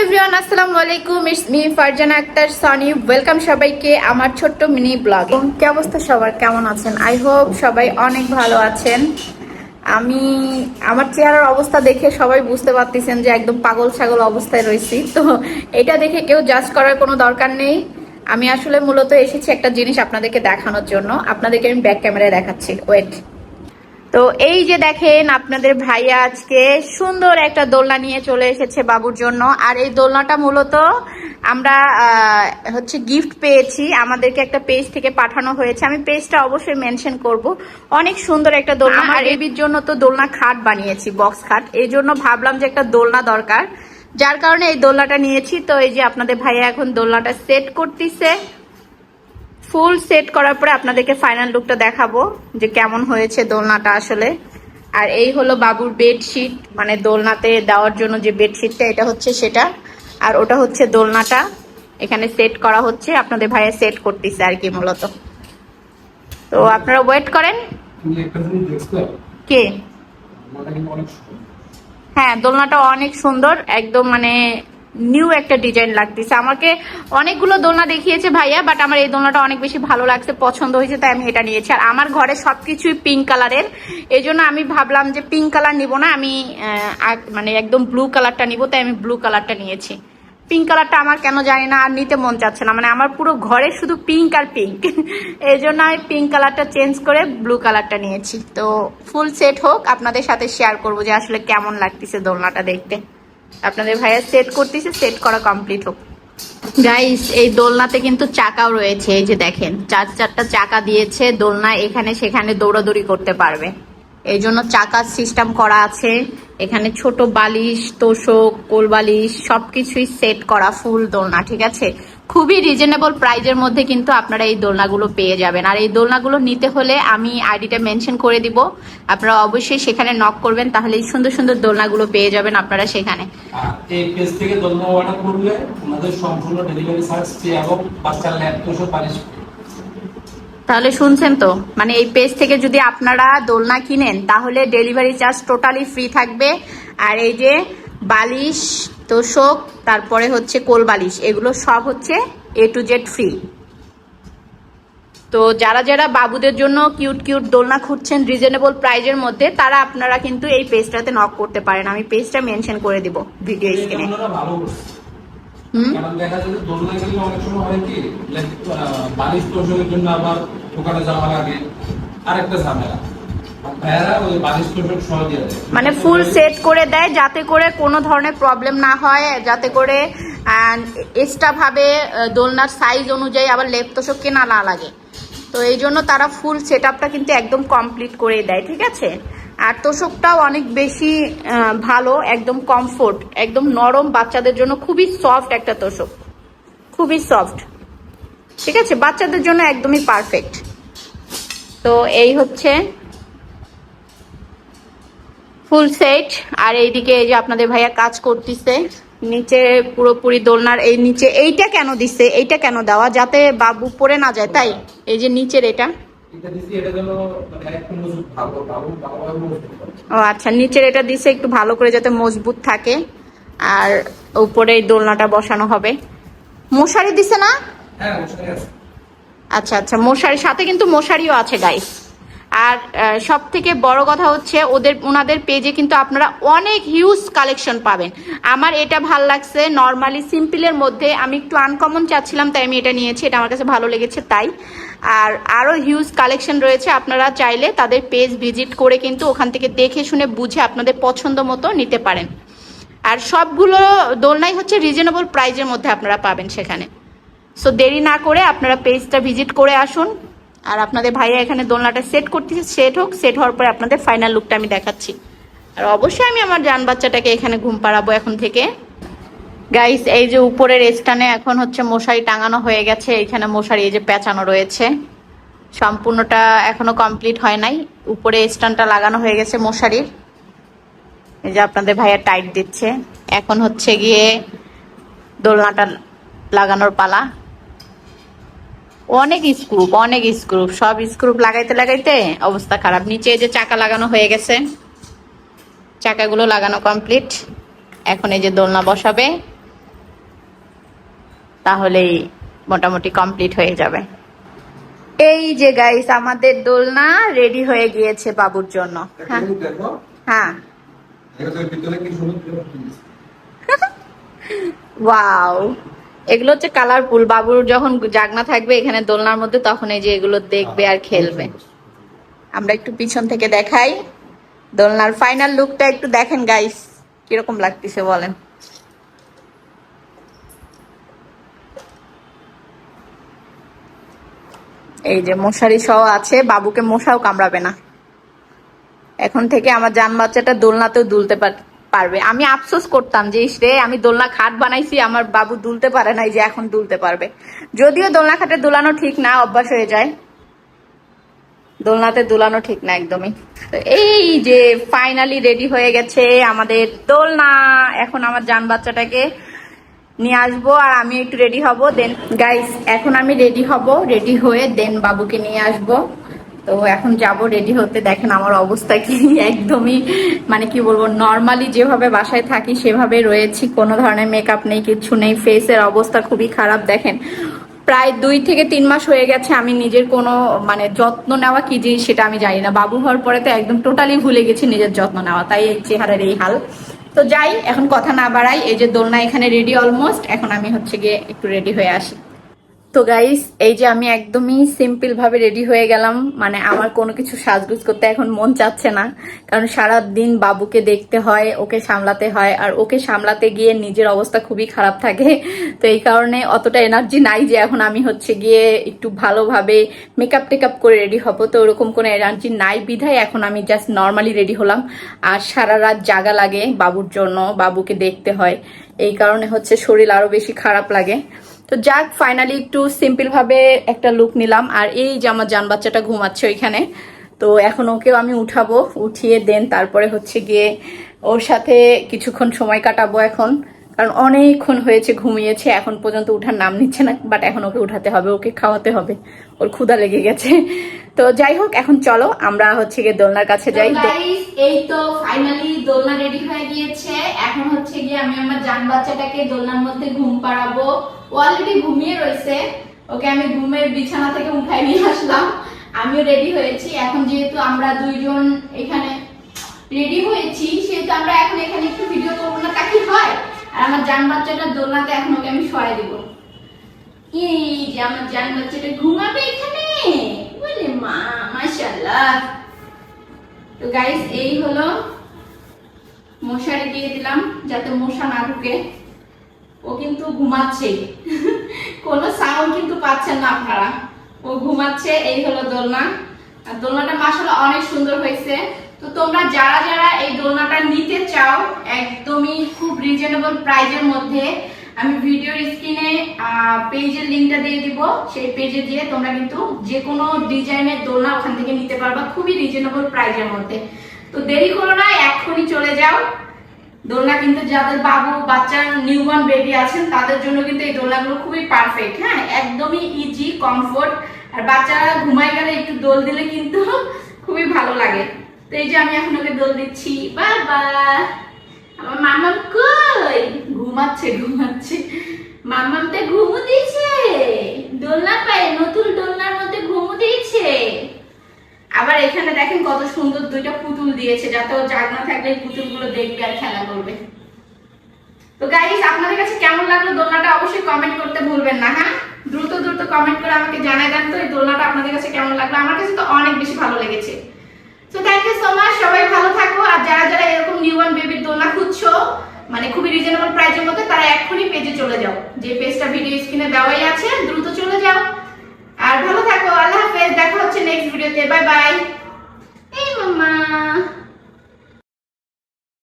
Everyone, আসসালামু আলাইকুম। It's me Farzana Akter Soni. Welcome সবাইকে আমার ছোট্ট মিনি ব্লগ। কি অবস্থা সবার, কেমন আছেন? আই হোপ সবাই অনেক ভালো আছেন। আমার চেহারার অবস্থা দেখে সবাই বুঝতে পারতেছেন যে একদম পাগল ছাগল অবস্থায় রয়েছি। তো এটা দেখে কেউ জাজ করার কোনো দরকার নেই। আমি আসলে মূলত এসেছি একটা জিনিস আপনাদেরকে দেখানোর জন্য। আপনাদেরকে আমি ব্যাক ক্যামেরায় দেখাচ্ছি, ওয়েট। তো এই যে দেখেন, আপনাদের ভাইয়া আজকে সুন্দর একটা দোলনা নিয়ে চলে এসেছে বাবুর জন্য। আর এই দোলনাটা মূলত আমরা হচ্ছে গিফট পেয়েছি, আমাদেরকে একটা পেজ থেকে পাঠানো হয়েছে। আমি পেজটা অবশ্যই মেনশন করব। অনেক সুন্দর একটা দোলনা। আর বেবির জন্য তো দোলনা খাট বানিয়েছি, বক্স খাট। এই জন্য ভাবলাম যে একটা দোলনা দরকার, যার কারণে এই দোলনাটা নিয়েছি। তো এই যে আপনাদের ভাইয়া এখন দোলনাটা সেট করতেছে। ফুল সেট করার পরে আপনাদেরকে ফাইনাল লুকটা দেখাবো যে কেমন হয়েছে দোলনাটা আসলে। আর এই হলো বাবুর বেডশিট, মানে দোলনাতে দেওয়ার জন্য যে বেডশিটটা, এটা হচ্ছে সেটা। আর ওটা হচ্ছে দোলনাটা এখানে সেট করা হচ্ছে, আপনাদের ভাইয়া সেট করতেছে আর কি মূলত। তো আপনারা ওয়েট করেন। কে? হ্যাঁ, দোলনাটা অনেক সুন্দর, একদম মানে নিউ একটা ডিজাইন লাগতেছে। আমাকে অনেকগুলো দোলনা দেখিয়েছে ভাইয়া, বাট আমার এই দোলনাটা অনেক বেশি ভালো লাগছে, পছন্দ হয়েছে, তাই আমি এটা নিয়েছি। আর আমার ঘরে সবকিছুই পিঙ্ক কালারের, এই জন্য আমি ভাবলাম যে পিঙ্ক কালার নিব না, আমি মানে একদম ব্লু কালারটা নিব, তাই আমি ব্লু কালারটা নিয়েছি। পিঙ্ক কালারটা আমার কেন জানি না আর নিতে মন চাচ্ছে না, মানে আমার পুরো ঘরে শুধু পিঙ্ক আর পিঙ্ক। এই জন্য আমি পিঙ্ক কালারটা চেঞ্জ করে ব্লু কালারটা নিয়েছি। তো ফুল সেট হোক, আপনাদের সাথে শেয়ার করবো যে আসলে কেমন লাগতেছে দোলনাটা দেখতে। আপনাদের ভাইয়া সেট করতেছে, সেট করা কমপ্লিট হোক। গাইস, এই দোলনাতে কিন্তু চাকাও রয়েছে, এই যে দেখেন চারটা চাকা দিয়েছে। দোলনা এখানে সেখানে দৌড়াদৌড়ি করতে পারবে, এই জন্য চাকার সিস্টেম করা আছে। এখানে ছোট বালিশ, তোষক, কোল বালিশ সবকিছুই সেট করা ফুল দোলনা, ঠিক আছে। খুবই রিজনেবল প্রাইজের মধ্যে কিন্তু আপনারা এই দোলনাগুলো পেয়ে যাবেন। আর এই দোলনাগুলো নিতে হলে আমি আইডিটা মেনশন করে দিব, আপনারা অবশ্যই সেখানে নক করবেন, তাহলে এই সুন্দর সুন্দর দোলনাগুলো পেয়ে যাবেন আপনারা সেখানে। এই পেজ থেকে দোলনা অর্ডার করলে আমাদের সম্পূর্ণ ডেলিভারি চার্জ ফ্রি এবং বাচ্চার ল্যাপ তোষক বালিশ। তাহলে শুনছেন তো, মানে এই পেজ থেকে যদি আপনারা দোলনা কিনেন তাহলে ডেলিভারি চার্জ টোটালি ফ্রি থাকবে। আর এই যে বালিশ, তোষক, তারপরে হচ্ছে কোল বালিশ, এগুলো সব হচ্ছে A to Z ফ্রি। তো যারা যারা বাবুদের জন্য কিউট কিউট দোলনা খুঁজছেন রিজনেবল প্রাইজের মধ্যে, তারা আপনারা কিন্তু এই পেজটাতে নক করতে পারেন। আমি পেজটা মেনশন করে দিব ভিডিও স্ক্রিনে। কারণ দেখা যায় যে দোলনা গেলে অনেক সময় হয় কি বালিশ তোষকের জন্য আবার দোকানে যাওয়া লাগে, আরেকটা ঝামেলা। মানে ফুল সেট করে দেয় যাতে করে কোনো ধরনের প্রবলেম না হয়, যাতে করে এক্সট্রা ভাবে দোলনার সাইজ অনুযায়ী আবার লেপ তোষক কেনা না লাগে। তো এই জন্য তারা ফুল সেট আপটা কিন্তু একদম কমপ্লিট করে দেয়, ঠিক আছে। আর তোষকটাও অনেক বেশি ভালো, একদম কমফোর্ট, একদম নরম, বাচ্চাদের জন্য খুবই সফট একটা তোষক, খুবই সফট, ঠিক আছে, বাচ্চাদের জন্য একদমই পারফেক্ট। তো এই হচ্ছে ফুল সেট। আর এইদিকে এই যে আপনাদের ভাইয়া কাজ করতেছে নিচে পুরোপুরি দোলনার। এই নিচে এইটা কেন দিচ্ছে, এইটা কেন দেওয়া, যাতে বাবু পড়ে না যায়, তাই এই যে নিচের এটা। ও আচ্ছা, নিচের এটা দিছে একটু ভালো করে যাতে মজবুত থাকে। আর উপরে এই দোলনাটা বসানো হবে। মশারি দিছে না? আচ্ছা আচ্ছা, মশারির সাথে কিন্তু মশারিও আছে গাইস। আর সব থেকে বড় কথা হচ্ছে ওনাদের পেজে কিন্তু আপনারা অনেক হিউজ কালেকশন পাবেন। আমার এটা ভাল লাগছে, নর্মালি সিম্পলের মধ্যে আমি একটু আনকমন চাচ্ছিলাম, তাই আমি এটা নিয়েছি, এটা আমার কাছে ভালো লেগেছে তাই। আর আরো হিউজ কালেকশন রয়েছে, আপনারা চাইলে তাদের পেজ ভিজিট করে কিন্তু ওখান থেকে দেখে শুনে বুঝে আপনাদের পছন্দ মতো নিতে পারেন। আর সবগুলো দোলনাই হচ্ছে রিজনেবল প্রাইজের মধ্যে আপনারা পাবেন সেখানে। সো দেরি না করে আপনারা পেজটা ভিজিট করে আসুন। আর আপনাদের ভাইয়া এখানে দোলনাটা সেট করতেছে, সেট হোক, সেট হওয়ার পরে আপনাদের ফাইনাল লুকটা আমি দেখাচ্ছি। আর অবশ্যই আমি আমার জান বাচ্চাটাকে এখানে ঘুম পাড়াবো এখন থেকে। গাইস, এই যে উপরের স্ট্যান্ডে এখন হচ্ছে মশারি টাঙানো হয়ে গেছে, এখানে মশারি এই যে পেঁচানো রয়েছে, সম্পূর্ণটা এখনো কমপ্লিট হয় নাই। উপরে স্ট্যান্ডটা লাগানো হয়ে গেছে মশারির, এই যে আপনাদের ভাইয়া টাইট দিচ্ছে। এখন হচ্ছে গিয়ে দোলনাটা লাগানোর পালা। অনেক স্ক্রুপ, সব স্ক্রুপ লাগাইতে লাগাইতে অবস্থা খারাপ। নিচে যে চাকা লাগানো হয়ে গেছে, চাকাগুলো লাগানো কমপ্লিট। এখন এই যে দোলনা বসাবে, তাহলেই মোটামুটি কমপ্লিট হয়ে যাবে। এই যে গাইস আমাদের দোলনা রেডি হয়ে গিয়েছে বাবুর জন্য। হ্যাঁ হ্যাঁ ওয়াও, এগুলো হচ্ছে কালারফুল। বাবুর যখন জাগনা থাকবে এখানে দোলনার মধ্যে, তখন এই যে এগুলো দেখবে আর খেলবে। আমরা একটু পিছন থেকে দেখাই দোলনার ফাইনাল লুকটা, একটু দেখেন গাইস কিরকম লাগতেছে বলেন। এই যে মশারি সহ আছে, বাবুকে মশাও কামড়াবে না। এখন থেকে আমার জান বাচ্চাটা দোলনাতেও দুলতে পারবে। আমি আফসোস করতাম যে রে আমি দোলনা খাট বানাইছি, আমার বাবু দুলতে পারে নাই, যে এখন দুলতে পারবে। যদিও দোলনা খাটে দুলানো ঠিক না, অভ্যাস হয়ে যায়, দোলনাতে দুলানো ঠিক না একদমই। তো এই যে ফাইনালি রেডি হয়ে গেছে আমাদের দোলনা। এখন আমার জান বাচ্চাটাকে নিয়ে আসবো আর আমি একটু রেডি হব। দেন গাইস এখন আমি রেডি হব, রেডি হয়ে দেন বাবুকে নিয়ে আসবো। তো এখন যাব রেডি হতে। দেখেন আমার অবস্থা কি, একদমই মানে কি বলবো, নর্মালি যেভাবে বাসায় থাকি সেভাবে রয়েছি, কোনো ধরনের মেকআপ নেই, কিছু নেই, ফেসের অবস্থা খুবই খারাপ। দেখেন প্রায় 2 থেকে 3 মাস হয়ে গেছে আমি নিজের কোনো মানে যত্ন নেওয়া কি জিনিস সেটা আমি জানি না। বাবু হওয়ার পরে তো একদম টোটালি ভুলে গেছি নিজের যত্ন নেওয়া, তাই এই চেহারার এই হাল। তো যাই, এখন কথা না বাড়াই, এই যে দোলনা এখানে রেডি অলমোস্ট, এখন আমি হচ্ছে গিয়ে একটু রেডি হয়ে আসি। তো গাইস এই যে আমি একদমই সিম্পল ভাবে রেডি হয়ে গেলাম, মানে আমার কোনো কিছু সাজগুজ করতে এখন মন চাচ্ছে না, কারণ সারা দিন বাবুকে দেখতে হয়, ওকে সামলাতে হয়, আর ওকে সামলাতে গিয়ে নিজের অবস্থা খুবই খারাপ থাকে। তো এই কারণে অতটা এনার্জি নাই যে এখন আমি হচ্ছে গিয়ে একটু ভালোভাবে মেকআপ টেকআপ করে রেডি হবো। তো ওরকম কোনো এনার্জি নাই বিধায় এখন আমি জাস্ট নর্মালি রেডি হলাম। আর সারা রাত জাগা লাগে বাবুর জন্য, বাবুকে দেখতে হয়, এই কারণে হচ্ছে শরীর আরো বেশি খারাপ লাগে। তো যাক ফাইনালি একটু সিম্পল ভাবে একটা লুক নিলাম। আর এই যে আমার জান বাচ্চাটা ঘুমাচ্ছে ওইখানে, তো এখন ওকেও আমি উঠাবো, উঠিয়ে দেন তারপরে হচ্ছে গিয়ে ওর সাথে কিছুক্ষণ সময় কাটাবো এখন, কারণ অনেকক্ষণ হয়েছে ঘুমিয়েছে, এখন পর্যন্ত উঠার নাম নিচ্ছে না। বাট এখন ওকে উঠাতে হবে, ওকে খাওয়াতে হবে, ওর ক্ষুধা লেগে গেছে। তো যাই হোক এখন চলো আমরা হচ্ছে গিয়ে দোলনার কাছে যাই। এই তো ফাইনালি দোলনা রেডি হয়ে গিয়েছে। এখন হচ্ছে গিয়ে আমি আমার জান বাচ্চাটাকে দোলনার মধ্যে ঘুম পাড়াবো। ও অলরেডি ঘুমিয়ে রয়েছে, ওকে আমি ঘুমের বিছানা থেকে উঠাই নিয়ে আসলাম, আমিও রেডি হয়েছি। এখন যেহেতু আমরা দুইজন এখানে রেডি হয়েছি, সেহেতু আমরা এখন এখানে একটু ভিডিও করবো না, তা কি হয়। আর আমার জান বাচ্চাটা দোলনাতে এখন ওকে আমি শোয়াই দিব। এই যে আমার জান বাচ্চাটা ঘুমাবে এখানে, বলে মা মাশাআল্লাহ। তো গাইস এই হলো, মশারি দিয়ে দিলাম যাতে মশা না ঢুকে। ও কিন্তু ঘুমাচ্ছে, কোনো সাউন্ড কিন্তু পাচ্ছেন না আপনারা, ও ঘুমাচ্ছে। এই হলো দোলনা, আর দোলনাটা মাশাআল্লাহ অনেক সুন্দর হয়েছে। তো তোমরা যারা যারা এই দোলনাটা নিতে চাও একদমই খুব রিজনেবল প্রাইজের মধ্যে, আমি ভিডিওর স্ক্রিনে পেজের লিংকটা দিয়ে দিব, সেই পেজে দিয়ে তোমরা কিন্তু যে কোনো ডিজাইনের দোলনা ওখান থেকে নিতে পারবা খুবই রিজনেবল প্রাইজের মধ্যে। তো দেরি করো না, এখনই চলে যাও। দোলনা কিন্তু যাদের বাবু বাচ্চার নিউবর্ন বেবি আছেন তাদের জন্য কিন্তু এই দোলনাগুলো খুবই পারফেক্ট। হ্যাঁ একদমই ইজি, কমফোর্ট, আর বাচ্চারা ঘুমায় গেলে একটু দোল দিলে কিন্তু খুবই ভালো লাগে। তো এই যে আমি এখন ওকে দোল দিচ্ছি। বাবা আমার মামাম কই, ঘুমাচ্ছে ঘুমাচ্ছে, মামামটা ঘুমু দিয়েছে, দোলনা পায়ে নতুন দোলনার মধ্যে ঘুমু দিয়েছে। আবার এখানে দেখেন কত সুন্দর দুইটা পুতুল দিয়েছে, যাতে ও জাগনা থাকলে এই পুতুলগুলো দেখবে আর খেলা করবে। তো গাইস আপনাদের কাছে কেমন লাগলো দোলনাটা অবশ্যই কমেন্ট করতে ভুলবেন না। হ্যাঁ দ্রুত দ্রুত কমেন্ট করে আমাকে জানাই দেন তো এই দোলনাটা আপনাদের কাছে কেমন লাগলো। আমার কাছে তো অনেক বেশি ভালো লেগেছে। তো থ্যাংক ইউ সো মাচ, সবাই ভালো থাকো। আর যারা যারা এরকম নিউবর্ন বেবির দোলনা খুঁজছো মানে খুবই রিজনেবল প্রাইসের মধ্যে, তারা এক্ষুনি পেজে চলে যাও, যে পেজটা ভিডিও স্ক্রিনে দেওয়াই আছে, দ্রুত চলে যাও। আর ভালো থাকো, আল্লাহ হাফেজ, দেখা হচ্ছে নেক্সট ভিডিওতে, বাই বাই।